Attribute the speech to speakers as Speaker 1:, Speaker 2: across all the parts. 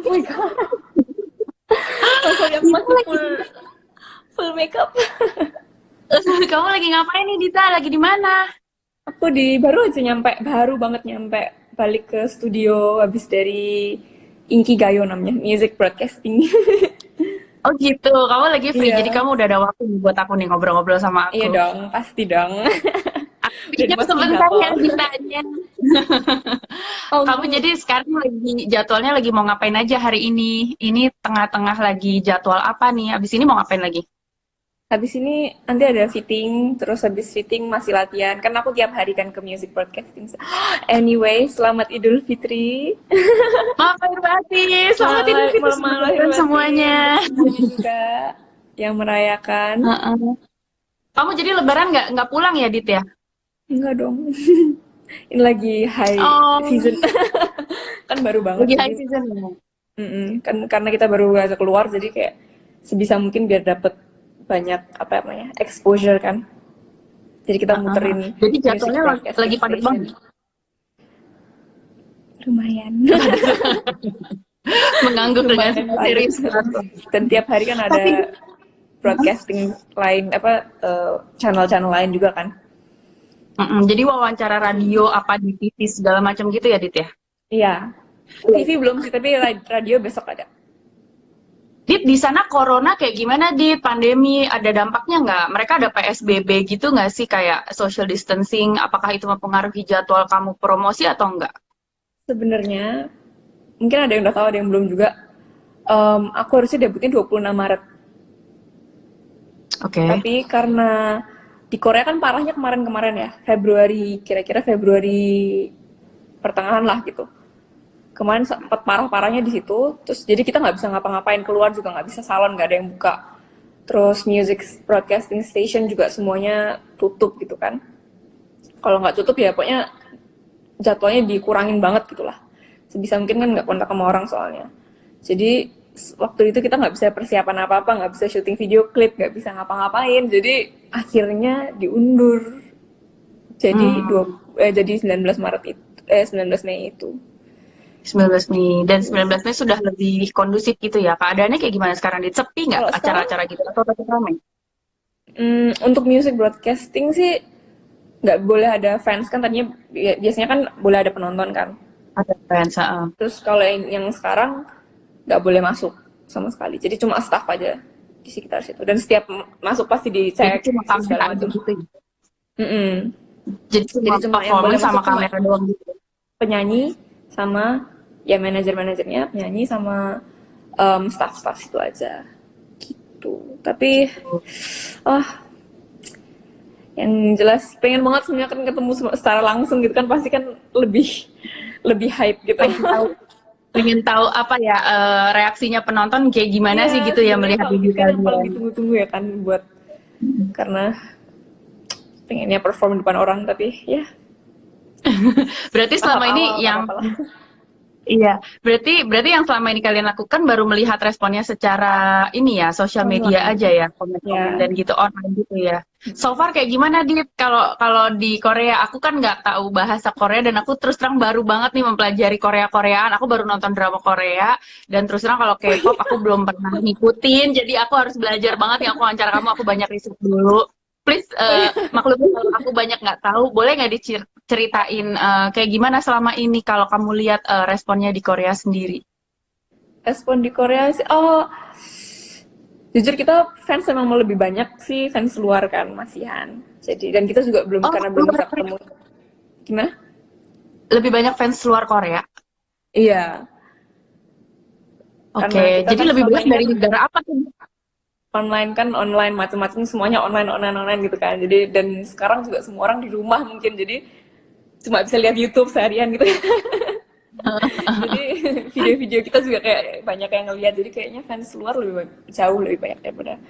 Speaker 1: my god. Oh, sorry, aku masih full makeup.
Speaker 2: Kamu lagi ngapain nih, Dita? Lagi di mana?
Speaker 1: Aku baru banget nyampe balik ke studio habis dari Inkigayo namanya, music broadcasting.
Speaker 2: Oh gitu, kamu lagi free, jadi
Speaker 1: Iya,
Speaker 2: kamu udah ada waktu nih buat aku nih ngobrol-ngobrol sama
Speaker 1: iya
Speaker 2: aku.
Speaker 1: dong, pasti dong.
Speaker 2: Aku
Speaker 1: Udah
Speaker 2: pinjam
Speaker 1: dimastiin
Speaker 2: sebentar ya
Speaker 1: jadwal.
Speaker 2: Ditanya.
Speaker 1: Oh,
Speaker 2: Kamu jadi sekarang lagi jadwalnya lagi mau ngapain aja hari ini? Ini tengah-tengah lagi jadwal apa nih? Abis ini mau ngapain lagi?
Speaker 1: habis ini nanti ada fitting, terus habis fitting masih latihan. Kan aku tiap hari kan ke music broadcasting. Anyway, selamat Idul Fitri.
Speaker 2: Maaf lahir batin, selamat Idul Fitri
Speaker 1: Malam lahir
Speaker 2: semuanya
Speaker 1: batin
Speaker 2: semuanya.
Speaker 1: untuk semuanya juga yang merayakan.
Speaker 2: Heeh. Kamu jadi Lebaran nggak pulang ya, Dit ya?
Speaker 1: Enggak dong. Ini lagi high
Speaker 2: Oh,
Speaker 1: season. Kan baru banget
Speaker 2: lagi
Speaker 1: jadi
Speaker 2: high season ya.
Speaker 1: kan karena kita baru aja keluar jadi kayak sebisa mungkin biar dapet banyak apa namanya exposure kan. Jadi kita
Speaker 2: Heeh, heeh.
Speaker 1: muterin
Speaker 2: Jadi
Speaker 1: music
Speaker 2: jadwalnya lagi
Speaker 1: broadcasting
Speaker 2: padat banget.
Speaker 1: station. Lumayan.
Speaker 2: Mengangguk dengan
Speaker 1: Lumayan
Speaker 2: sangat
Speaker 1: padat.
Speaker 2: serius.
Speaker 1: Dan tiap hari kan
Speaker 2: Tapi
Speaker 1: ada broadcasting lain apa channel-channel lain juga kan.
Speaker 2: jadi wawancara radio apa di TV segala macam gitu ya, Dit ya?
Speaker 1: Iya. TV belum sih, tapi radio besok ada.
Speaker 2: Dit, di sana corona kayak gimana, Dit? Pandemi ada dampaknya nggak? Mereka ada PSBB gitu nggak sih, kayak social distancing? Apakah itu mempengaruhi jadwal kamu promosi atau enggak?
Speaker 1: Sebenarnya mungkin ada yang udah tahu, ada yang belum juga. Aku harusnya debutin 26 Maret.
Speaker 2: Oke.
Speaker 1: Tapi karena di Korea kan parahnya kemarin-kemarin ya, Februari, kira-kira Februari pertengahan lah gitu. Kemarin sempat parah-parahnya di situ, terus jadi kita nggak bisa ngapa-ngapain, keluar juga nggak bisa, salon nggak ada yang buka. Terus music broadcasting station juga semuanya tutup gitu kan. Kalau nggak tutup ya pokoknya jadwalnya dikurangin banget gitulah. Sebisa mungkin kan nggak kontak sama orang soalnya. Jadi waktu itu kita nggak bisa persiapan apa-apa, nggak bisa syuting video klip, nggak bisa ngapa-ngapain. Jadi akhirnya diundur. Jadi
Speaker 2: Hmm,
Speaker 1: jadi 19 Maret itu 19 Mei itu.
Speaker 2: 19 Mei. Dan 19 Mei sudah lebih kondusif gitu ya. Keadaannya kayak gimana sekarang, Dit? Sepi nggak
Speaker 1: Kalau sekarang
Speaker 2: acara-acara gitu? Atau tetap ramai?
Speaker 1: untuk music broadcasting sih nggak boleh ada fans kan, tadinya biasanya kan boleh ada penonton kan.
Speaker 2: Ada fans, heeh.
Speaker 1: Terus kalau yang sekarang nggak boleh masuk sama sekali. Jadi cuma staff aja di sekitar situ. Dan setiap masuk pasti
Speaker 2: Jadi
Speaker 1: dicek
Speaker 2: cuma kamera
Speaker 1: segala
Speaker 2: aja
Speaker 1: macam.
Speaker 2: gitu ya?
Speaker 1: Mm-mm.
Speaker 2: Jadi cuma
Speaker 1: Jadi cuma yang boleh
Speaker 2: performance sama
Speaker 1: masuk cuma
Speaker 2: kamera doang gitu?
Speaker 1: penyanyi sama ya manajer-manajernya, penyanyi sama staff-staff situ aja. Gitu. Tapi yang jelas pengen banget sebenarnya kan ketemu secara langsung gitu kan, pasti kan lebih lebih hype gitu.
Speaker 2: Pengen tahu pengen tahu apa ya, reaksinya penonton kayak gimana sih
Speaker 1: Iya,
Speaker 2: gitu ya
Speaker 1: sebenarnya
Speaker 2: melihat
Speaker 1: kalau
Speaker 2: diri
Speaker 1: gitu kan yang paling
Speaker 2: kalian.
Speaker 1: ditunggu-tunggu ya kan, buat karena pengennya perform depan orang, tapi ya
Speaker 2: Berarti
Speaker 1: tahap
Speaker 2: selama ini
Speaker 1: awal nggak
Speaker 2: yang
Speaker 1: apa-apa lah.
Speaker 2: iya, berarti berarti yang selama ini kalian lakukan baru melihat responnya secara ini ya, sosial media aja
Speaker 1: Online
Speaker 2: ya, komen-komen
Speaker 1: ya.
Speaker 2: dan gitu online gitu ya. So far kayak gimana, Dit? Kalau kalau di Korea, aku kan nggak tahu bahasa Korea dan aku terus terang baru banget nih mempelajari Korea-Koreaan. Aku baru nonton drama Korea dan terus terang kalau K-pop aku belum pernah ngikutin, jadi aku harus belajar banget nih. Aku wawancara kamu, aku banyak riset dulu. Please, maklumin kalau aku banyak nggak tahu, boleh nggak diceritain kayak gimana selama ini kalau kamu lihat responnya di Korea sendiri?
Speaker 1: Respon di Korea sih, oh jujur kita fans memang mau lebih banyak sih, fans luar kan masihan. Jadi dan kita juga belum,
Speaker 2: Oh,
Speaker 1: karena belum
Speaker 2: luar
Speaker 1: bisa
Speaker 2: Korea.
Speaker 1: ketemu. Gimana?
Speaker 2: Lebih banyak fans luar Korea.
Speaker 1: Iya,
Speaker 2: Oke,
Speaker 1: karena kita
Speaker 2: jadi
Speaker 1: kan
Speaker 2: lebih
Speaker 1: selama
Speaker 2: banyak
Speaker 1: ini kan
Speaker 2: dari negara apa tuh?
Speaker 1: online kan, online macam-macam semuanya online online online gitu kan. Jadi dan sekarang juga semua orang di rumah mungkin, jadi cuma bisa lihat YouTube seharian gitu. Jadi video-video kita juga kayak banyak yang ngeliat, jadi kayaknya fans luar jauh lebih banyak daripada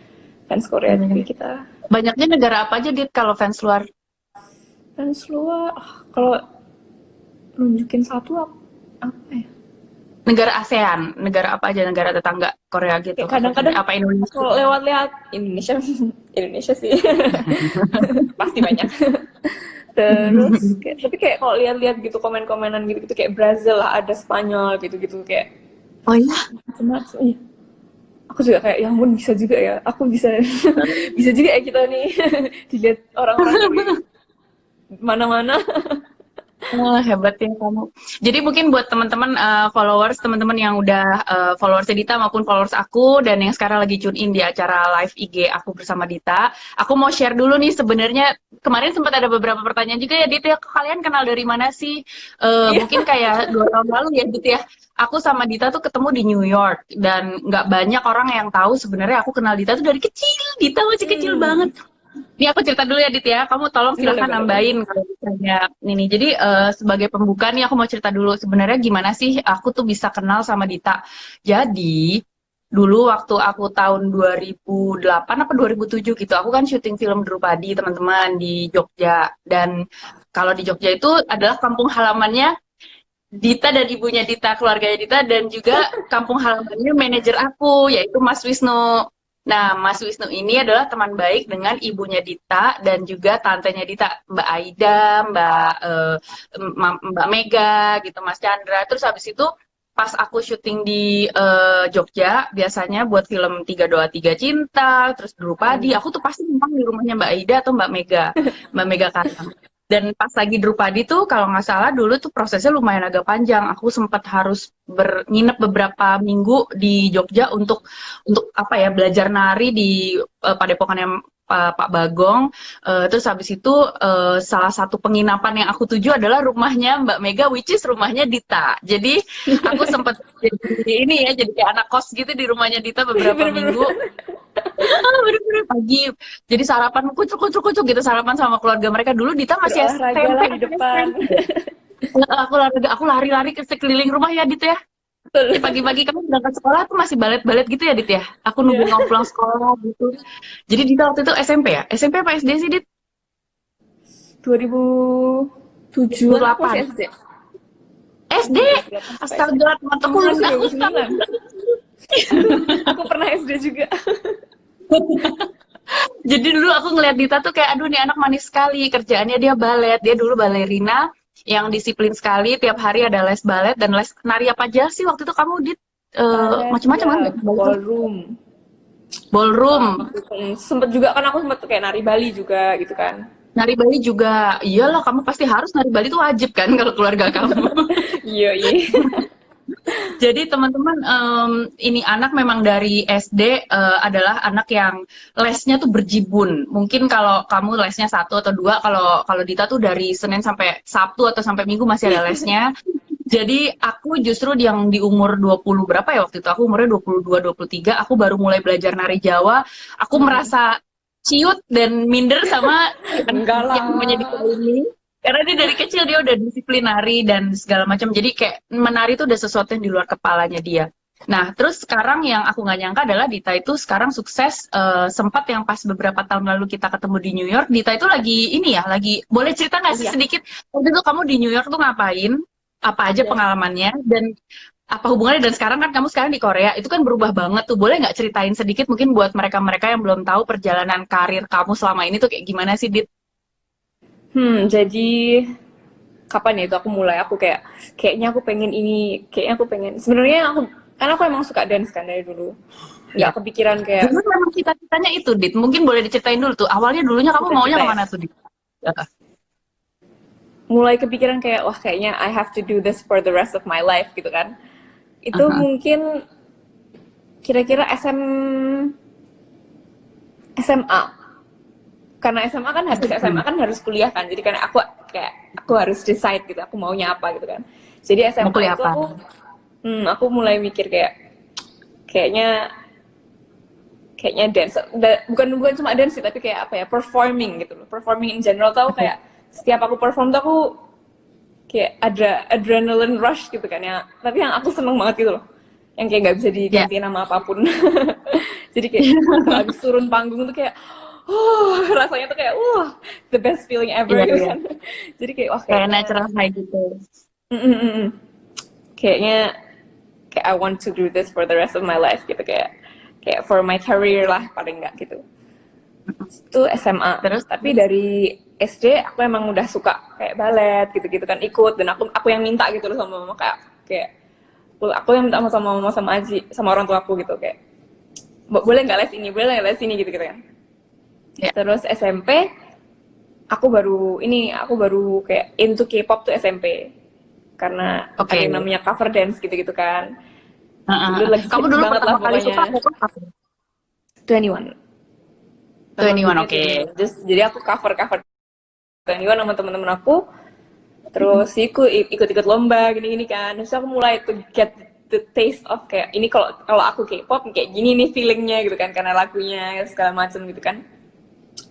Speaker 1: fans Korea
Speaker 2: Hmm.
Speaker 1: juga kita.
Speaker 2: Banyaknya negara apa aja, Dit, kalau fans luar?
Speaker 1: Fans luar kalau nunjukin satu apa ya,
Speaker 2: Negara ASEAN, negara apa aja, negara tetangga Korea gitu.
Speaker 1: kayak kadang-kadang
Speaker 2: Apa Indonesia?
Speaker 1: kalau lewat-lewat Indonesia. Indonesia sih pasti banyak. Terus tapi kayak kalau lihat-lihat gitu komen-komenan gitu gitu kayak Brazil lah, ada Spanyol gitu-gitu, kayak
Speaker 2: Oh iya.
Speaker 1: macam-macam. Iya. Aku juga kayak, ya ampun bisa juga ya. Aku bisa bisa juga ya kita nih dilihat orang-orang di mana-mana.
Speaker 2: Oh, hebat ya kamu. Jadi mungkin buat teman-teman followers, teman-teman yang udah followers Dita maupun followers aku dan yang sekarang lagi tune in di acara live IG aku bersama Dita, aku mau share dulu nih sebenarnya kemarin sempat ada beberapa pertanyaan juga ya Dita, kalian kenal dari mana sih?
Speaker 1: Iya.
Speaker 2: Mungkin kayak 2 tahun lalu ya Dita ya. Aku sama Dita tuh ketemu di New York dan nggak banyak orang yang tahu sebenarnya aku kenal Dita tuh dari kecil. Dita masih kecil
Speaker 1: Hmm.
Speaker 2: banget. Ini aku cerita dulu ya, Dit ya. Kamu tolong
Speaker 1: Boleh,
Speaker 2: silahkan
Speaker 1: boleh, boleh.
Speaker 2: nambahin kalau misalnya ini. Jadi sebagai pembuka nih aku mau cerita dulu sebenarnya gimana sih aku tuh bisa kenal sama Dita. Jadi dulu waktu aku tahun 2008 apa 2007 gitu, aku kan syuting film Drupadi teman-teman di Jogja. Dan kalau di Jogja itu adalah kampung halamannya Dita dan ibunya Dita, keluarganya Dita, dan juga kampung halamannya manajer aku, yaitu Mas Wisnu. Nah, Mas Wisnu ini adalah teman baik dengan ibunya Dita dan juga tantenya Dita, Mbak Aida, Mbak Mega, gitu, Mas Chandra. Terus habis itu pas aku syuting di Jogja, biasanya buat film Tiga Doa Tiga Cinta, terus Drupadi,
Speaker 1: Hmm.
Speaker 2: aku tuh pasti numpang di rumahnya Mbak Aida atau Mbak Mega Karang. Dan pas lagi Drupadi tuh kalau nggak salah dulu tuh prosesnya lumayan agak panjang. Aku sempat harus nginep beberapa minggu di Jogja untuk apa ya belajar nari di Padepokannya Pak Bagong. Terus habis itu salah satu penginapan yang aku tuju adalah rumahnya Mbak Mega, which is rumahnya Dita. Jadi aku sempat jadi ini ya, jadi kayak anak kos gitu di rumahnya Dita beberapa
Speaker 1: Bener-bener.
Speaker 2: minggu. Bener-bener pagi. Jadi sarapan kucuk-kucuk gitu sarapan sama keluarga mereka dulu Dita masih
Speaker 1: Berolahraga
Speaker 2: SMP
Speaker 1: lah di
Speaker 2: atau
Speaker 1: depan.
Speaker 2: SMP. Aku lari-lari ke sekeliling rumah ya Dit ya.
Speaker 1: Betul.
Speaker 2: Ya pagi-pagi kamu berangkat sekolah tuh masih balet-balet gitu ya Dit ya. Aku nungguin
Speaker 1: Iya.
Speaker 2: kamu pulang sekolah gitu. Jadi Dita waktu itu SMP ya? SMP apa SD sih Dit?
Speaker 1: 2007-an aku
Speaker 2: 2008.
Speaker 1: masih SD.
Speaker 2: SD?
Speaker 1: 2008 sampai SD.
Speaker 2: Astaga
Speaker 1: Aku
Speaker 2: teman-teman
Speaker 1: lulusnya
Speaker 2: aku
Speaker 1: 2009.
Speaker 2: sama.
Speaker 1: Aduh, aku pernah SD juga.
Speaker 2: Jadi dulu aku ngeliat Dita tuh kayak, aduh nih anak manis sekali. Kerjaannya dia balet. Dia dulu balerina yang disiplin sekali. Tiap hari ada les balet dan les nari apa aja sih waktu itu kamu Dit?
Speaker 1: Balet,
Speaker 2: Macam-macam
Speaker 1: ya,
Speaker 2: kan?
Speaker 1: ballroom.
Speaker 2: Ballroom.
Speaker 1: Sempet juga kan aku sempet kayak nari Bali juga gitu kan.
Speaker 2: Nari Bali juga. Iyalah kamu pasti harus nari Bali itu wajib kan kalau keluarga kamu.
Speaker 1: Iya, iya.
Speaker 2: Jadi teman-teman, ini anak memang dari SD adalah anak yang lesnya tuh berjibun. Mungkin kalau kamu lesnya 1 atau 2, kalau kalau Dita tuh dari Senin sampai Sabtu atau sampai Minggu masih ada lesnya. Jadi aku justru yang di umur 20 berapa ya waktu itu, aku umurnya 22, 23, aku baru mulai belajar nari Jawa. Aku merasa ciut dan minder sama
Speaker 1: Enggak
Speaker 2: yang namanya Dita
Speaker 1: lah.
Speaker 2: ini. Karena dia dari kecil dia udah disiplin nari dan segala macam. Jadi kayak menari itu udah sesuatu yang di luar kepalanya dia. Nah, terus sekarang yang aku nggak nyangka adalah Dita itu sekarang sukses. Sempat yang pas beberapa tahun lalu kita ketemu di New York, Dita itu lagi ini ya, lagi boleh cerita nggak sih
Speaker 1: Kuliah.
Speaker 2: sedikit waktu itu kamu di New York tuh ngapain? Apa aja
Speaker 1: Yes.
Speaker 2: pengalamannya dan apa hubungannya dan sekarang kan kamu sekarang di Korea itu kan berubah banget tuh. Boleh nggak ceritain sedikit mungkin buat mereka-mereka yang belum tahu perjalanan karir kamu selama ini tuh kayak gimana sih, Dit?
Speaker 1: Jadi kapan ya itu aku mulai aku kayaknya aku pengen ini, kayaknya aku pengen. Sebenarnya aku karena aku emang suka dance kan dari dulu.
Speaker 2: Ya.
Speaker 1: Nggak kepikiran kayak
Speaker 2: Dulu memang cita-citanya itu, Dit. Mungkin boleh diceritain dulu tuh. Awalnya dulunya kamu maunya
Speaker 1: cita-cita ya.
Speaker 2: kemana tuh, Dit? Ya.
Speaker 1: Mulai kepikiran kayak wah kayaknya I have to do this for the rest of my life gitu kan. Itu
Speaker 2: Aha.
Speaker 1: mungkin kira-kira SMA. Karena SMA kan habis SMA kan harus kuliah kan. Jadi karena aku harus decide gitu, aku maunya apa gitu kan. Jadi
Speaker 2: Mau
Speaker 1: SMA
Speaker 2: kuliah
Speaker 1: itu
Speaker 2: apa?
Speaker 1: aku mulai mikir kayaknya kayaknya dance. Bukan cuma dance sih, tapi kayak apa ya, performing gitu loh. Performing in general tau
Speaker 2: Oke.
Speaker 1: kayak setiap aku perform tuh aku kayak ada adrenaline rush gitu kan ya. Tapi yang aku seneng banget gitu loh. Yang kayak nggak bisa
Speaker 2: Ya.
Speaker 1: diganti nama apapun. Jadi kayak habis turun panggung tuh kayak rasanya tuh kayak the best feeling ever
Speaker 2: Iya,
Speaker 1: gitu
Speaker 2: iya.
Speaker 1: kan. Jadi kayak wah
Speaker 2: Kayak
Speaker 1: kayaknya
Speaker 2: natural high gitu.
Speaker 1: mm, mm, mm, mm. kayaknya kayak I want to do this for the rest of my life gitu kayak for my career lah paling nggak gitu. Itu SMA.
Speaker 2: Terus?
Speaker 1: Tapi dari SD aku emang udah suka kayak balet gitu-gitu kan ikut dan aku yang minta gitu loh sama mama kayak aku yang minta sama mama sama Aji sama orang tua aku gitu kayak boleh nggak les ini, boleh nggak les ini gitu gitu kan.
Speaker 2: Ya.
Speaker 1: Terus SMP aku baru kayak into K-pop tuh SMP karena ada
Speaker 2: Oke.
Speaker 1: yang namanya cover dance gitu-gitu kan.
Speaker 2: Heeh.
Speaker 1: Dulu lagi
Speaker 2: Kamu
Speaker 1: hits
Speaker 2: dulu
Speaker 1: banget lah
Speaker 2: pertama kali suka
Speaker 1: pokoknya.
Speaker 2: K-pop apa?
Speaker 1: 21. Nama
Speaker 2: 21,
Speaker 1: grupnya
Speaker 2: oke.
Speaker 1: 21. Jadi aku cover 21 sama temen-temen aku. Terus ikut-ikut lomba gini-gini kan. Terus aku mulai to get the taste of kayak ini kalau kalau aku K-pop kayak gini nih feelingnya gitu kan karena lagunya segala macam gitu kan.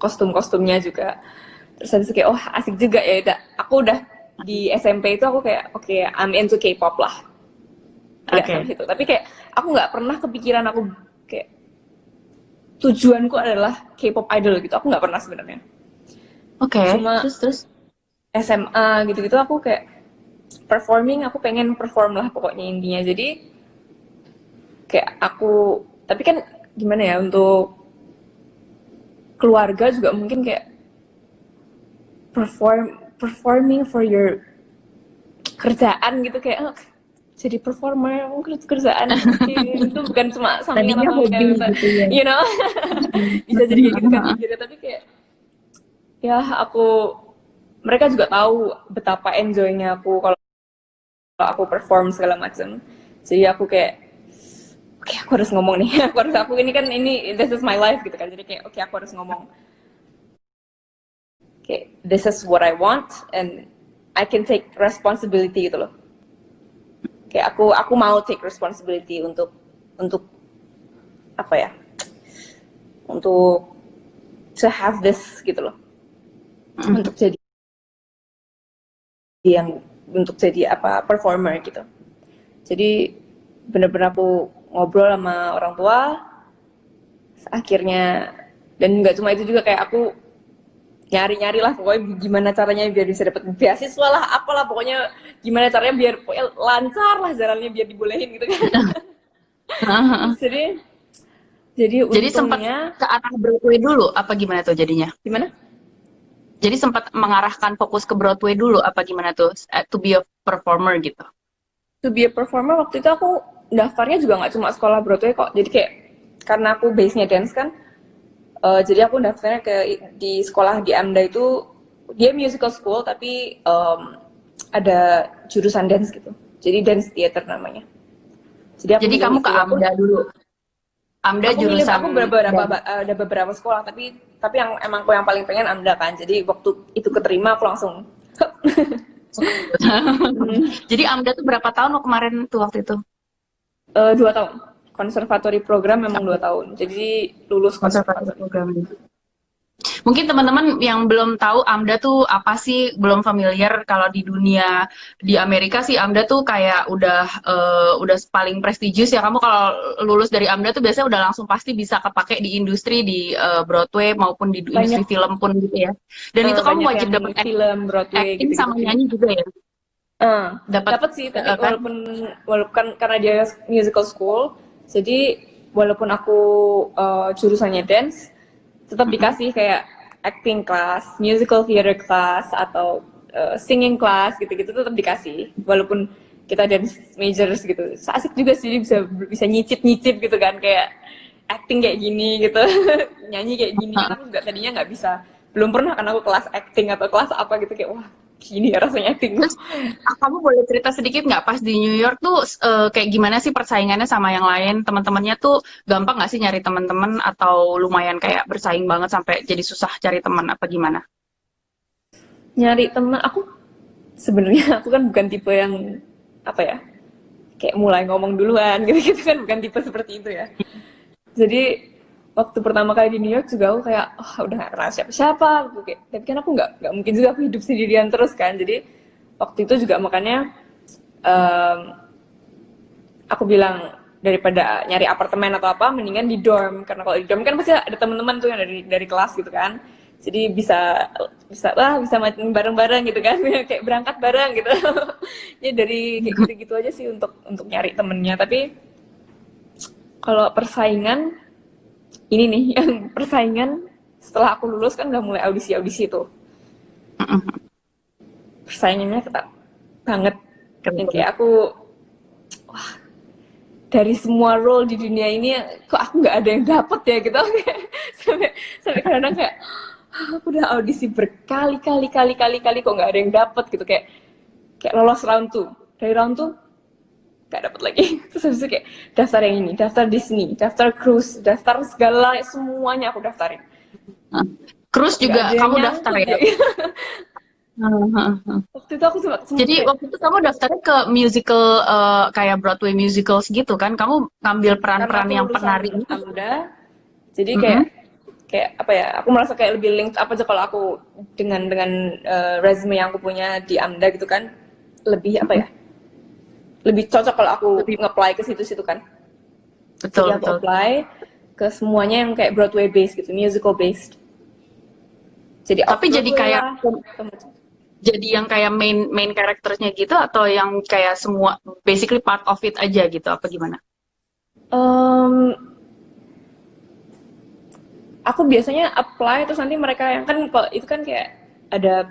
Speaker 1: Kostum-kostumnya juga. Terus habis itu kayak oh asik juga ya udah. Aku udah di SMP itu aku kayak oke, I'm into K-pop lah. Udah sampai
Speaker 2: Oke.
Speaker 1: situ. Tapi kayak aku nggak pernah kepikiran aku kayak tujuanku adalah K-pop idol gitu. Aku nggak pernah sebenarnya.
Speaker 2: Oke.
Speaker 1: Cuma
Speaker 2: Terus.
Speaker 1: SMA gitu-gitu aku kayak performing, aku pengen perform lah pokoknya intinya. Jadi kayak aku, tapi kan gimana ya untuk keluarga juga mungkin kayak performing for your kerjaan gitu kayak jadi performer kerjaan itu bukan cuma sampingan
Speaker 2: Tadinya
Speaker 1: atau
Speaker 2: hobi
Speaker 1: kayak
Speaker 2: gitu ya.
Speaker 1: you know bisa jadi kayak gitu kan mikirnya tapi kayak ya mereka juga tahu betapa enjoynya aku kalau aku perform segala macam jadi aku kayak oke, aku harus ngomong nih aku ini kan ini this is my life gitu kan jadi kayak oke, aku harus ngomong kayak this is what I want and I can take responsibility gitu loh kayak aku mau take responsibility untuk apa ya untuk to have this gitu loh untuk jadi yang untuk jadi apa performer gitu jadi bener-bener aku ngobrol sama orang tua akhirnya dan nggak cuma itu juga kayak aku nyari-nyari lah pokoknya gimana caranya biar bisa dapat beasiswa lah apalah pokoknya gimana caranya biar pokoknya lancar lah jalannya biar dibolehin gitu kan jadi
Speaker 2: Jadi sempat
Speaker 1: untungnya
Speaker 2: ke arah Broadway dulu, apa gimana tuh jadinya?
Speaker 1: gimana
Speaker 2: Jadi sempat mengarahkan fokus ke Broadway dulu, apa gimana tuh? To be a performer gitu.
Speaker 1: to be a performer waktu itu aku daftarnya juga nggak cuma sekolah Broadway kok jadi kayak karena aku base-nya dance kan jadi aku daftarnya di sekolah di AMDA itu dia musical school tapi ada jurusan dance gitu jadi dance theater namanya jadi aku
Speaker 2: Jadi
Speaker 1: milih
Speaker 2: kamu ke
Speaker 1: itu
Speaker 2: AMDA dulu. AMDA
Speaker 1: aku milih
Speaker 2: jurusan
Speaker 1: aku beberapa
Speaker 2: dance.
Speaker 1: ada beberapa sekolah tapi yang emang aku yang paling pengen AMDA kan jadi waktu itu keterima aku langsung
Speaker 2: Jadi AMDA tuh berapa tahun lo kemarin tuh waktu itu?
Speaker 1: 2 tahun konservatori program memang 2 tahun jadi lulus
Speaker 2: Konservatif
Speaker 1: konservatori.
Speaker 2: program. Mungkin teman-teman yang belum tahu AMDA tuh apa sih, belum familiar kalau di dunia di Amerika sih AMDA tuh kayak udah paling prestigious ya. Kamu kalau lulus dari AMDA tuh biasanya udah langsung pasti bisa kepake di industri di Broadway maupun di industri
Speaker 1: Banyak
Speaker 2: film pun gitu ya. Dan itu kamu
Speaker 1: banyak
Speaker 2: wajib
Speaker 1: yang
Speaker 2: dapat
Speaker 1: film Broadway
Speaker 2: acting
Speaker 1: gitu-gitu
Speaker 2: sama
Speaker 1: film.
Speaker 2: nyanyi juga ya. Dapat
Speaker 1: Dapat sih, tapi
Speaker 2: kan?
Speaker 1: walaupun kan karena dia musical school, jadi walaupun aku jurusannya dance, tetap dikasih kayak acting class, musical theater class atau singing class gitu-gitu tetap dikasih. Walaupun kita dance majors gitu, asik juga sih bisa bisa nyicip-nyicip gitu kan kayak acting kayak gini gitu, nyanyi kayak gini kan aku juga tadinya nggak bisa, belum pernah kan aku kelas acting atau kelas apa gitu kayak wah gini ya rasanya acting.
Speaker 2: Terus kamu boleh cerita sedikit nggak pas di New York tuh kayak gimana sih persaingannya sama yang lain? Teman-temannya tuh gampang nggak sih nyari teman-teman atau lumayan kayak bersaing banget sampai jadi susah cari teman apa gimana?
Speaker 1: Nyari temen aku sebenarnya aku kan bukan tipe yang apa ya kayak mulai ngomong duluan gitu kan bukan tipe seperti itu ya jadi waktu pertama kali di New York juga aku kayak oh, udah gak kenal siapa-siapa aku kayak tapi kan aku nggak mungkin juga aku hidup sendirian terus kan jadi waktu itu juga makanya em, aku bilang daripada nyari apartemen atau apa mendingan di dorm karena kalau di dorm kan pasti ada teman-teman tuh yang dari kelas gitu kan jadi bisa bisa main bareng-bareng gitu kan kayak berangkat bareng gitu ya dari kayak gitu-gitu aja sih untuk nyari temennya tapi kalau persaingan ini nih yang persaingan setelah aku lulus kan udah mulai audisi tuh persaingannya ketat banget yang kayak aku dari semua role di dunia ini kok aku nggak ada yang dapet ya gitu. sampai sampai kadang kayak aku udah audisi berkali-kali kok nggak ada yang dapet gitu, kayak lolos round 2, dari round 2 nggak dapet lagi. Terus habis itu kayak daftar yang ini, daftar Disney, daftar cruise, daftar segala, semuanya aku daftarin,
Speaker 2: Cruise
Speaker 1: nggak
Speaker 2: juga
Speaker 1: ada yang
Speaker 2: kamu daftar
Speaker 1: nyangkut
Speaker 2: ya?
Speaker 1: ya. Waktu itu aku cuma
Speaker 2: Jadi
Speaker 1: kayak
Speaker 2: waktu itu kamu daftarnya ke musical kayak Broadway musicals gitu kan? Kamu ngambil
Speaker 1: karena
Speaker 2: peran-peran
Speaker 1: aku
Speaker 2: yang
Speaker 1: lulusan
Speaker 2: penari itu?
Speaker 1: AMDA, jadi kayak
Speaker 2: Mm-mm.
Speaker 1: kayak apa ya, aku merasa kayak lebih linked apa aja kalau aku dengan resume yang aku punya di AMDA gitu kan, lebih apa ya, lebih cocok kalau aku
Speaker 2: Lebih
Speaker 1: nge-apply ke situ-situ kan.
Speaker 2: betul
Speaker 1: Jadi aku
Speaker 2: betul.
Speaker 1: apply ke semuanya yang kayak Broadway based gitu, musical based. Jadi off
Speaker 2: Tapi jadi
Speaker 1: Broadway
Speaker 2: kayak
Speaker 1: lah. Macam-macam.
Speaker 2: jadi yang kayak main main karakternya gitu atau yang kayak semua basically part of it aja gitu apa gimana?
Speaker 1: Em, aku biasanya apply terus nanti mereka yang kan, kalau itu kan kayak ada,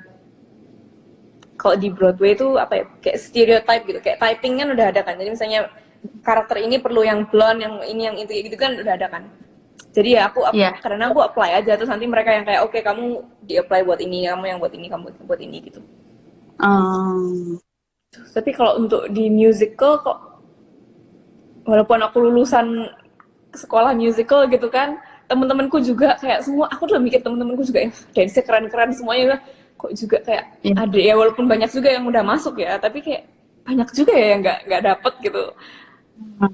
Speaker 1: kalau di Broadway itu apa ya, kayak stereotype gitu, kayak typing kan udah ada kan, jadi misalnya karakter ini perlu yang blonde, yang ini, yang itu gitu kan udah ada kan. Jadi ya
Speaker 2: Iya.
Speaker 1: karena aku apply aja terus nanti mereka yang kayak oke, kamu di apply buat ini, kamu yang buat ini, kamu buat ini gitu.
Speaker 2: Em,
Speaker 1: Tapi kalau untuk di musical kok, walaupun aku lulusan sekolah musical gitu kan, temen-temenku juga kayak semua, aku udah mikir temen-temenku juga ya dance keren-keren semuanya, kok juga kayak
Speaker 2: iya.
Speaker 1: ada ya, walaupun banyak juga yang udah masuk ya, tapi kayak banyak juga ya yang nggak dapet gitu.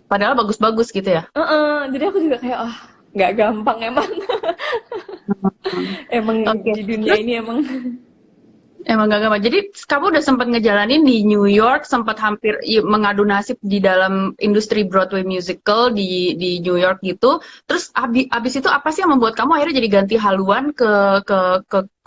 Speaker 2: Padahal bagus-bagus gitu ya.
Speaker 1: Jadi aku juga kayak nggak gampang emang. Emang
Speaker 2: Oke.
Speaker 1: di dunia
Speaker 2: Terus
Speaker 1: ini emang.
Speaker 2: emang gak gampang. Jadi kamu udah sempat ngejalanin di New York, sempat hampir mengadu nasib di dalam industri Broadway musical di New York gitu. Terus abis itu apa sih yang membuat kamu akhirnya jadi ganti haluan ke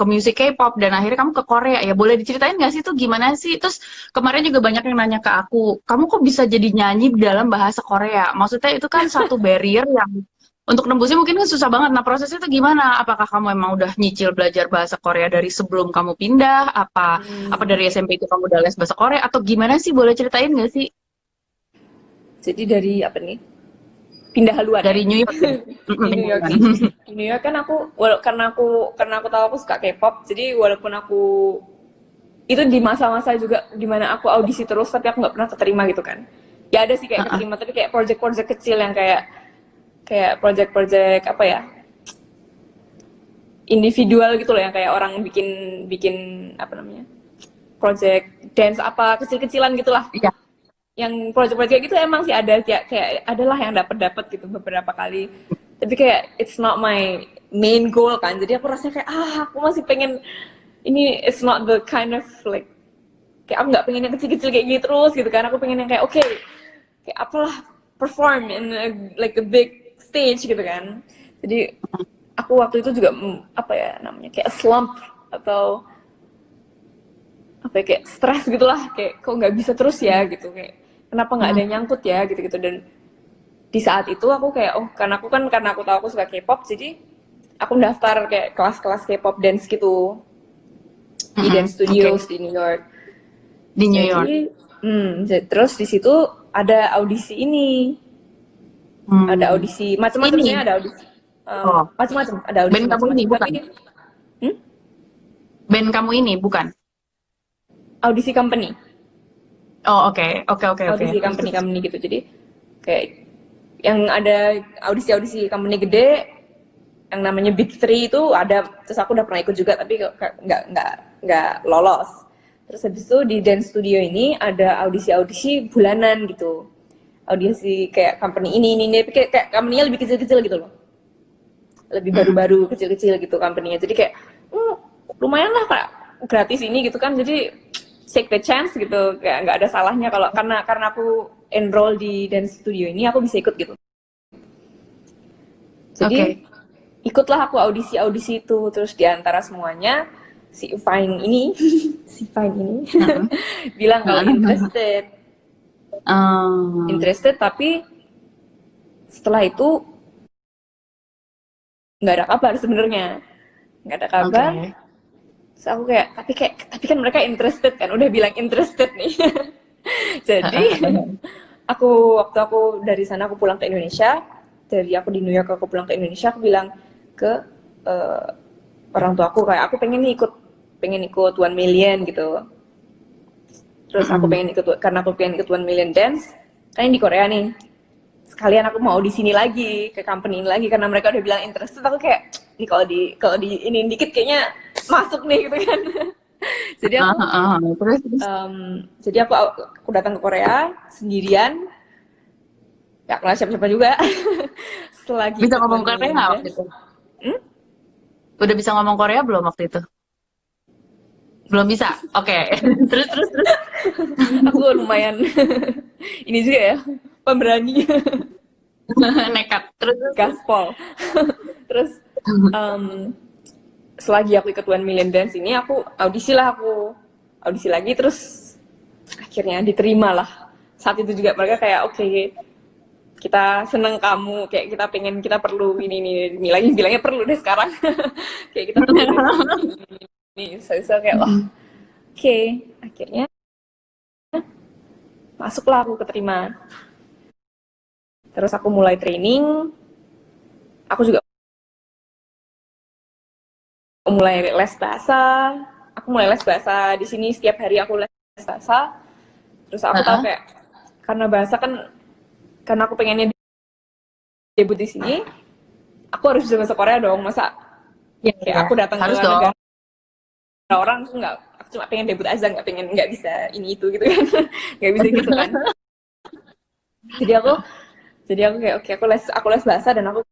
Speaker 2: musik K-pop dan akhirnya kamu ke Korea ya? Boleh diceritain nggak sih itu gimana sih? Terus kemarin juga banyak yang nanya ke aku, kamu kok bisa jadi nyanyi dalam bahasa Korea? Maksudnya itu kan satu barrier yang untuk nembusnya mungkin kan susah banget. Nah, prosesnya itu gimana? Apakah kamu emang udah nyicil belajar bahasa Korea dari sebelum kamu pindah? Apa
Speaker 1: Hmm,
Speaker 2: dari SMP itu kamu udah les bahasa Korea? Atau gimana sih? Boleh ceritain nggak sih?
Speaker 1: jadi dari apa nih, pindah haluan ya.
Speaker 2: Dari New York ya?
Speaker 1: Di New York nih, di New York kan karena aku tahu aku suka K-pop, jadi walaupun aku itu di masa-masa juga dimana aku audisi terus tapi aku nggak pernah keterima gitu kan, ya ada sih kayak keterima tapi kayak project-project kecil yang kayak kayak project-project apa ya, individual gitu loh, yang kayak orang bikin bikin apa namanya, project dance apa kecil-kecilan gitulah.
Speaker 2: Iya.
Speaker 1: Yang project-project gitu emang sih ada, kayak adalah yang dapat gitu beberapa kali, tapi kayak it's not my main goal kan, jadi aku rasanya kayak aku masih pengen ini, it's not the kind of like, kayak aku nggak pengen yang kecil-kecil kayak gitu terus gitu kan, aku pengen yang kayak oke, kayak apalah, perform in like a big stage gitu kan. Jadi aku waktu itu juga apa ya namanya, kayak slump atau apa ya, kayak stres gitulah, kayak kok nggak bisa terus ya gitu, kayak kenapa nggak ada yang nyangkut ya gitu-gitu. Dan di saat itu aku kayak karena aku tahu aku suka K-pop, jadi aku daftar kayak kelas-kelas K-pop dance gitu di dance
Speaker 2: Oke.
Speaker 1: studios di New York.
Speaker 2: Di New York.
Speaker 1: Jadi terus di situ ada audisi ini, ada
Speaker 2: Hmm.
Speaker 1: audisi macam-macam,
Speaker 2: Ini.
Speaker 1: sebenarnya ada audisi
Speaker 2: Oh,
Speaker 1: macam-macam, ada audisi
Speaker 2: band kamu ini
Speaker 1: macam-macam tapi
Speaker 2: bukan?
Speaker 1: hmm?
Speaker 2: Band kamu ini bukan?
Speaker 1: Audisi company,
Speaker 2: Oh, oke. Oke, oke, oke.
Speaker 1: audisi
Speaker 2: Terus,
Speaker 1: company
Speaker 2: terus.
Speaker 1: company gitu. Jadi kayak yang ada audisi company gede yang namanya Big Three itu ada, terus aku udah pernah ikut juga tapi nggak lolos. Terus habis itu di dance studio ini ada audisi bulanan gitu, audisi kayak company ini tapi kayak company-nya lebih kecil-kecil gitu loh, lebih baru-baru kecil-kecil gitu company-nya, jadi kayak lumayan lah kak, gratis ini gitu kan, jadi take the chance gitu, kayak nggak ada salahnya kalau karena aku enroll di dance studio ini aku bisa ikut gitu. Jadi
Speaker 2: Oke.
Speaker 1: ikutlah aku audisi itu, terus di antara semuanya si Fine ini si Fine ini
Speaker 2: Heeh.
Speaker 1: bilang kalau
Speaker 2: Heeh.
Speaker 1: interested tapi setelah itu nggak ada kabar sebenarnya, nggak ada kabar.
Speaker 2: Oke.
Speaker 1: Terus aku tapi kan mereka interested kan, udah bilang interested nih. Jadi waktu aku dari sana aku pulang ke Indonesia, dari aku di New York aku pulang ke Indonesia, aku bilang ke eh, orang tua aku kayak aku pengen ikut One Million gitu. Terus aku pengen ikut karena aku pengen ikut One Million Dance, kan yang di Korea nih. Sekalian aku mau di sini lagi ke company ini lagi karena mereka udah bilang interested. Aku kayak ini kalau di ini dikit kayaknya masuk nih gitu kan. Jadi aku
Speaker 2: Terus.
Speaker 1: jadi aku datang ke Korea sendirian, gak kenal siapa-siapa juga. Selagi
Speaker 2: Bisa
Speaker 1: ikut
Speaker 2: ngomong
Speaker 1: One
Speaker 2: Korea
Speaker 1: Million
Speaker 2: nggak waktu
Speaker 1: Dance.
Speaker 2: itu?
Speaker 1: Hmm?
Speaker 2: Udah bisa ngomong Korea belum waktu itu? Belum bisa. Oke. Terus.
Speaker 1: Aku lumayan ini juga ya, pemberani.
Speaker 2: Nekat. Terus.
Speaker 1: Gaspol. Terus em, selagi aku ikut One Million Dance ini aku audisi lagi terus akhirnya diterima lah. Saat itu juga mereka kayak oke, kita seneng kamu, kayak kita perlu ini lagi bilangnya perlu deh sekarang. Kayak kita perlu deh ini. Saya kayak wah oke, akhirnya masuklah aku keterima. Terus aku mulai training, aku juga mulai les bahasa. Aku mulai les bahasa di sini setiap hari aku les bahasa. Terus aku tahu kayak karena bahasa kan karena aku pengennya debut di sini, aku harus bisa bahasa Korea dong. Masa kayak
Speaker 2: Ya,
Speaker 1: aku datang ke
Speaker 2: harus dong.
Speaker 1: negara orang aku cuma pengen debut aja, nggak bisa ini itu gitu kan. Nggak bisa gitu kan. Jadi aku kayak oke, aku les bahasa dan aku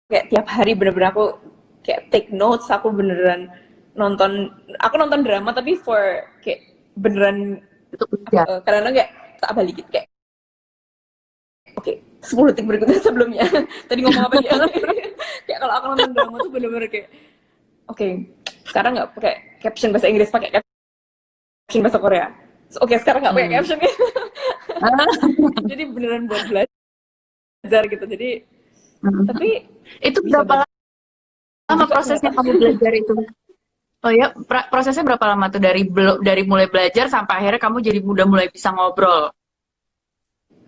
Speaker 1: kayak tiap hari bener-bener aku kayak take notes, aku beneran nonton drama tapi kayak beneran
Speaker 2: Itu kerja.
Speaker 1: karena kayak tak balikin kayak oke 10 detik berikutnya sebelumnya tadi ngomong apa dia. Kayak kalau aku nonton drama tuh bener-bener kayak oke, sekarang nggak pakai caption bahasa Inggris, pakai caption bahasa Korea. Oke, sekarang nggak pakai caption. Jadi beneran buat belajar gitu. Jadi tapi
Speaker 2: Itu
Speaker 1: bisa
Speaker 2: berapa lama
Speaker 1: juga
Speaker 2: prosesnya
Speaker 1: ternyata.
Speaker 2: kamu belajar itu? Oh ya, prosesnya berapa lama tuh dari mulai belajar sampai akhirnya kamu jadi udah mulai bisa ngobrol?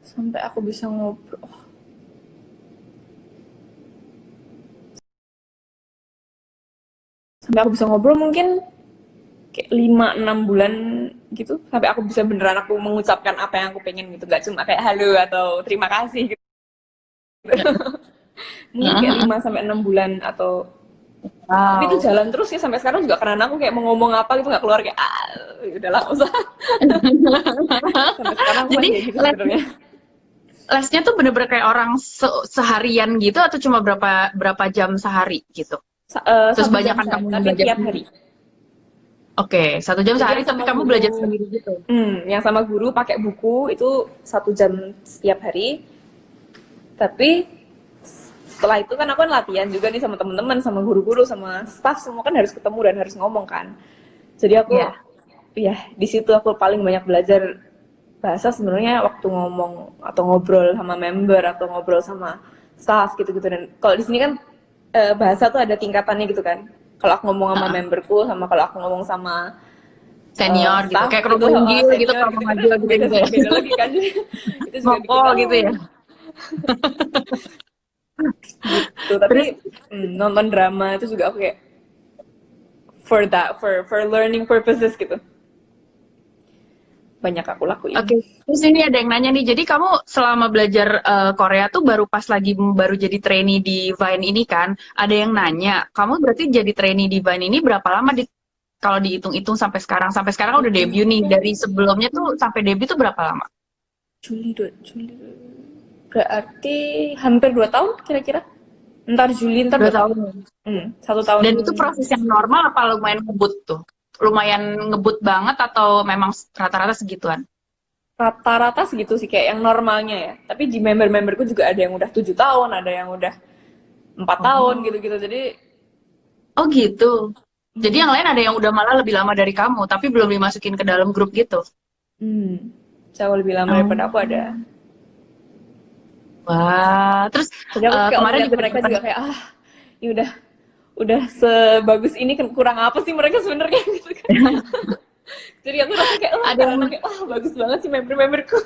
Speaker 1: Sampai aku bisa ngobrol, mungkin kayak 5-6 bulan gitu, sampai aku bisa beneran aku mengucapkan apa yang aku pengen gitu, gak cuma kayak halo atau terima kasih gitu. Mungkin kayak 5-6 bulan atau tapi itu
Speaker 2: Wow.
Speaker 1: jalan terus sih sampai sekarang juga, karena aku kayak mau ngomong apa gitu nggak keluar, kayak udahlah nggak usah. Sampai sekarang aku
Speaker 2: Jadi
Speaker 1: masih kayak gitu
Speaker 2: les,
Speaker 1: sebenarnya.
Speaker 2: lesnya tuh bener-bener kayak orang seharian gitu atau cuma berapa berapa jam sehari gitu? Terus
Speaker 1: 1 jam
Speaker 2: banyakan
Speaker 1: saya,
Speaker 2: kamu yang
Speaker 1: tapi
Speaker 2: belajar
Speaker 1: tiap
Speaker 2: sendiri?
Speaker 1: hari.
Speaker 2: Oke, 1 jam
Speaker 1: Jadi
Speaker 2: sehari
Speaker 1: yang
Speaker 2: tapi
Speaker 1: sama
Speaker 2: kamu belajar
Speaker 1: guru,
Speaker 2: sendiri gitu.
Speaker 1: yang sama guru pakai buku itu 1 jam setiap hari. Tapi setelah itu kan aku kan latihan juga nih sama teman-teman, sama guru-guru, sama staff, semua kan harus ketemu dan harus ngomong kan. Jadi aku,
Speaker 2: Iya.
Speaker 1: ya di situ aku paling banyak belajar bahasa sebenarnya waktu ngomong atau ngobrol sama member atau ngobrol sama staff gitu-gitu. Dan kalau di sini kan bahasa tuh ada tingkatannya gitu kan. Kalau aku ngomong sama
Speaker 2: Heeh.
Speaker 1: memberku, sama kalau aku ngomong sama
Speaker 2: Senior gitu,
Speaker 1: staff
Speaker 2: kayak
Speaker 1: itu
Speaker 2: kerupuk manggil gitu,
Speaker 1: senior
Speaker 2: kerupuk
Speaker 1: gitu kan
Speaker 2: manggil gitu
Speaker 1: beda
Speaker 2: gitu ya.
Speaker 1: beda lagi kan. Itu juga bikin
Speaker 2: Ngoko gitu ya.
Speaker 1: gitu. Tapi
Speaker 2: Terus
Speaker 1: nonton drama itu juga aku kayak for learning purposes gitu, banyak aku lakuin.
Speaker 2: oke, terus ini ada yang nanya nih. Jadi kamu selama belajar Korea tuh baru pas lagi baru jadi trainee di Vine ini kan? Ada yang nanya, kamu berarti jadi trainee di Vine ini berapa lama kalau dihitung-hitung sampai sekarang? Sampai sekarang kan udah debut nih. Dari sebelumnya tuh sampai debut tuh berapa lama?
Speaker 1: Juli berarti hampir 2 tahun kira-kira, ntar Juli ntar
Speaker 2: 2 tahun.
Speaker 1: 2 tahun. 1 tahun.
Speaker 2: Dan itu proses yang normal apa lumayan ngebut tuh? Lumayan ngebut banget atau memang rata-rata segituan?
Speaker 1: Rata-rata segitu sih kayak yang normalnya ya, tapi di member-memberku juga ada yang udah 7 tahun, ada yang udah 4 tahun
Speaker 2: Oh.
Speaker 1: gitu-gitu. Jadi
Speaker 2: Oh gitu. Jadi yang lain ada yang udah malah lebih lama dari kamu, tapi belum dimasukin ke dalam grup gitu.
Speaker 1: jauh lebih lama
Speaker 2: Oh.
Speaker 1: daripada aku ada.
Speaker 2: Wah, terus
Speaker 1: Jadi aku kayak
Speaker 2: kemarin
Speaker 1: ngeliat
Speaker 2: juga
Speaker 1: mereka
Speaker 2: dapat
Speaker 1: juga kayak ini udah sebagus ini kan, kurang apa sih mereka sebenarnya gitu kan. Jadi aku rasa kayak,
Speaker 2: Ada yang
Speaker 1: karena kayak, bagus banget sih member-memberku.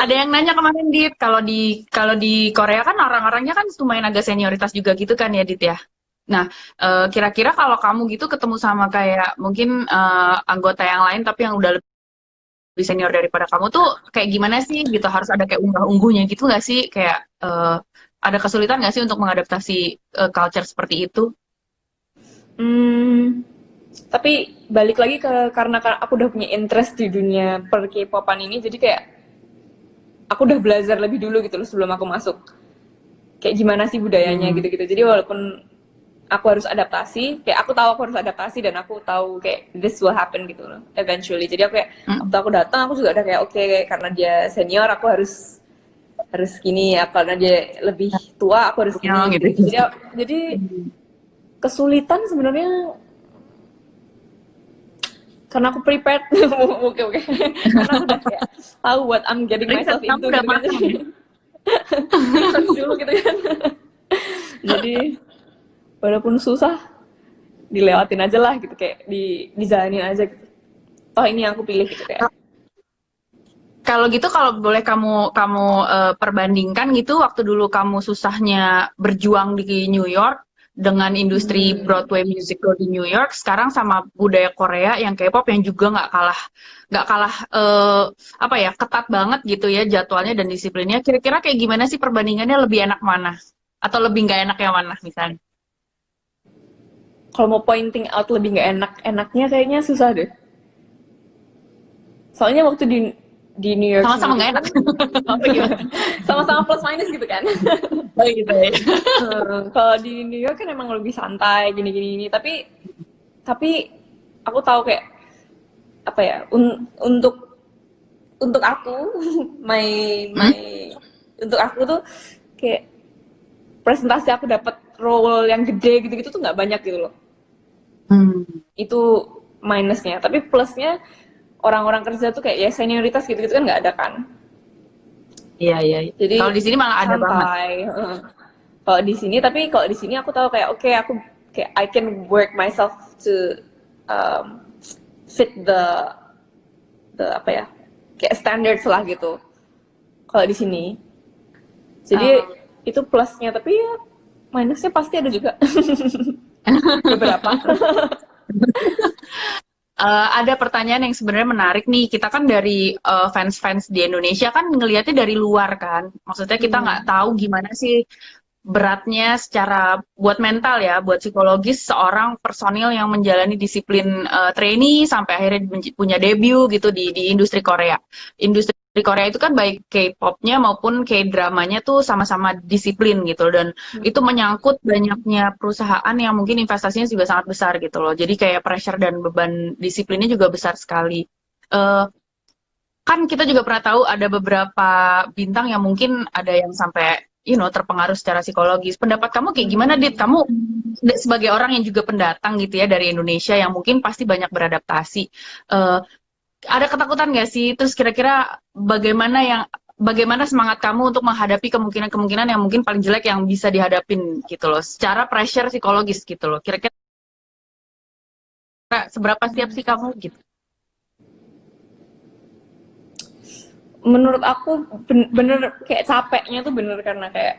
Speaker 2: ada yang nanya kemarin Dit, kalau di Korea kan orang-orangnya kan lumayan agak senioritas juga gitu kan ya Dit ya. Nah, kira-kira kalau kamu gitu ketemu sama kayak mungkin anggota yang lain tapi yang udah lebih senior daripada kamu tuh kayak gimana sih gitu? Harus ada kayak unggah-ungguhnya gitu nggak sih? Kayak ada kesulitan nggak sih untuk mengadaptasi culture seperti itu?
Speaker 1: Hmm, tapi balik lagi karena aku udah punya interest di dunia per K-popan ini, jadi kayak aku udah belajar lebih dulu gitu loh sebelum aku masuk. Kayak gimana sih budayanya
Speaker 2: Hmm.
Speaker 1: gitu-gitu. Jadi walaupun aku harus adaptasi, kayak aku tahu aku harus adaptasi dan aku tahu kayak this will happen gitu loh eventually. Jadi aku kayak waktu
Speaker 2: Mm.
Speaker 1: aku datang aku juga udah kayak oke, karena dia senior aku harus harus gini ya, karena dia lebih tua aku harus
Speaker 2: Ya,
Speaker 1: gini
Speaker 2: gitu.
Speaker 1: gitu-gitu. Jadi kesulitan sebenarnya karena aku prepared. Oke oke, karena aku udah kayak tahu what I'm getting myself
Speaker 2: Research kamu
Speaker 1: into
Speaker 2: udah
Speaker 1: gitu kan.
Speaker 2: matang ya?
Speaker 1: Research dulu gitu kan. Jadi walaupun susah dilewatin aja lah gitu, kayak dijalanin aja gitu. Toh ini yang aku pilih gitu kayak.
Speaker 2: Kalau gitu, kalau boleh kamu kamu perbandingkan gitu, waktu dulu kamu susahnya berjuang di New York dengan industri
Speaker 1: Hmm,
Speaker 2: Broadway musical di New York, sekarang sama budaya Korea yang K-pop yang juga nggak kalah apa ya, ketat banget gitu ya jadwalnya dan disiplinnya. Kira-kira kayak gimana sih perbandingannya, lebih enak mana? Atau lebih nggak enak yang mana misalnya?
Speaker 1: kalau mau pointing out lebih nggak enaknya kayaknya susah deh. Soalnya waktu di New York
Speaker 2: Sama-sama
Speaker 1: sendiri
Speaker 2: nggak enak.
Speaker 1: pun
Speaker 2: Apa gimana?
Speaker 1: sama-sama plus minus gitu kan.
Speaker 2: Oh gitu ya.
Speaker 1: Kalau di New York kan emang lebih santai gini-gini, tapi aku tahu kayak apa ya, untuk aku my
Speaker 2: Hmm?
Speaker 1: my untuk aku tuh kayak presentasi aku dapat role yang gede gitu-gitu tuh nggak banyak gitu loh.
Speaker 2: Hmm.
Speaker 1: Itu minusnya, tapi plusnya orang-orang kerja tuh kayak ya senioritas gitu-gitu kan nggak ada kan.
Speaker 2: Iya, iya, iya.
Speaker 1: Jadi
Speaker 2: Kalau di sini malah ada banget.
Speaker 1: santai. Kalau di sini, tapi kalau di sini aku tahu kayak oke, aku kayak I can work myself to um, fit the apa ya, kayak standards lah gitu kalau di sini. Jadi itu plusnya, tapi ya minusnya pasti ada juga. Beberapa.
Speaker 2: Ada pertanyaan yang sebenarnya menarik nih. Kita kan dari fans-fans di Indonesia kan ngelihatnya dari luar kan. Maksudnya kita nggak
Speaker 1: Hmm.
Speaker 2: tahu gimana sih beratnya secara buat mental ya, buat psikologis seorang personil yang menjalani disiplin trainee sampai akhirnya punya debut gitu di industri Korea. Industri Korea itu kan baik K-popnya maupun K-dramanya tuh sama-sama disiplin gitu, dan itu menyangkut banyaknya perusahaan yang mungkin investasinya juga sangat besar gitu loh. Jadi kayak pressure dan beban disiplinnya juga besar sekali. Eh, Kan kita juga pernah tahu ada beberapa bintang yang mungkin ada yang sampai terpengaruh secara psikologis. Pendapat kamu kayak gimana, Dit?
Speaker 1: Hmm.
Speaker 2: Kamu sebagai orang yang juga pendatang gitu ya dari Indonesia yang mungkin pasti banyak beradaptasi. eh, ada ketakutan nggak sih? Terus kira-kira bagaimana semangat kamu untuk menghadapi kemungkinan-kemungkinan yang mungkin paling jelek yang bisa dihadapin gitu loh, secara pressure psikologis gitu loh. Kira-kira seberapa siap sih kamu gitu?
Speaker 1: Menurut aku bener kayak capeknya tuh bener karena kayak,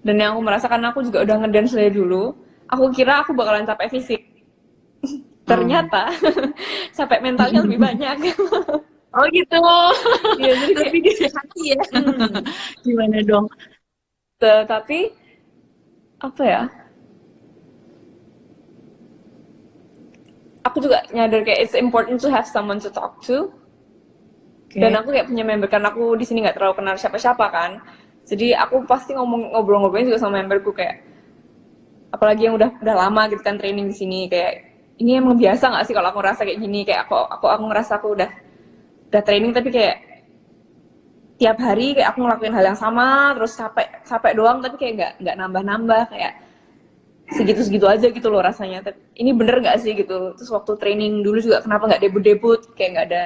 Speaker 1: dan yang aku merasakan, aku juga udah ngedance dari dulu. Aku kira aku bakalan capek fisik.
Speaker 2: Hmm.
Speaker 1: Ternyata capek mentalnya lebih banyak.
Speaker 2: Oh gitu.
Speaker 1: Iya, jadi kayak
Speaker 2: Lebih dari hati ya.
Speaker 1: hmm,
Speaker 2: Gimana dong?
Speaker 1: tapi apa ya? Aku juga nyadar kayak it's important to have someone to talk to. Dan
Speaker 2: Oke.
Speaker 1: aku kayak punya member, karena aku di sini nggak terlalu kenal siapa-siapa kan. Jadi aku pasti ngobrol-ngobrolin juga sama memberku kayak, apalagi yang udah lama gitu kan training di sini, kayak ini emang biasa nggak sih kalau aku ngerasa kayak gini, kayak aku ngerasa aku udah training tapi kayak tiap hari kayak aku ngelakuin hal yang sama terus capek capek doang, tapi kayak nggak nambah-nambah, kayak segitu-segitu aja gitu loh rasanya. Tapi ini bener nggak sih gitu. Terus waktu training dulu juga kenapa nggak debut-debut, kayak nggak ada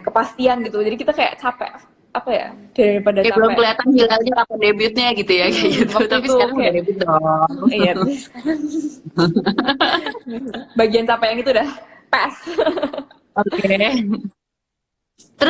Speaker 1: kepastian gitu. Jadi kita kayak capek apa ya, daripada
Speaker 2: Kayak belum
Speaker 1: capek.
Speaker 2: kelihatan hilalnya kapan debutnya gitu ya kayak gitu.
Speaker 1: Waktu
Speaker 2: Tapi
Speaker 1: itu
Speaker 2: sekarang udah
Speaker 1: kayak
Speaker 2: debut dong.
Speaker 1: iya, terus bagian capek yang itu dah. pass.
Speaker 2: Oke.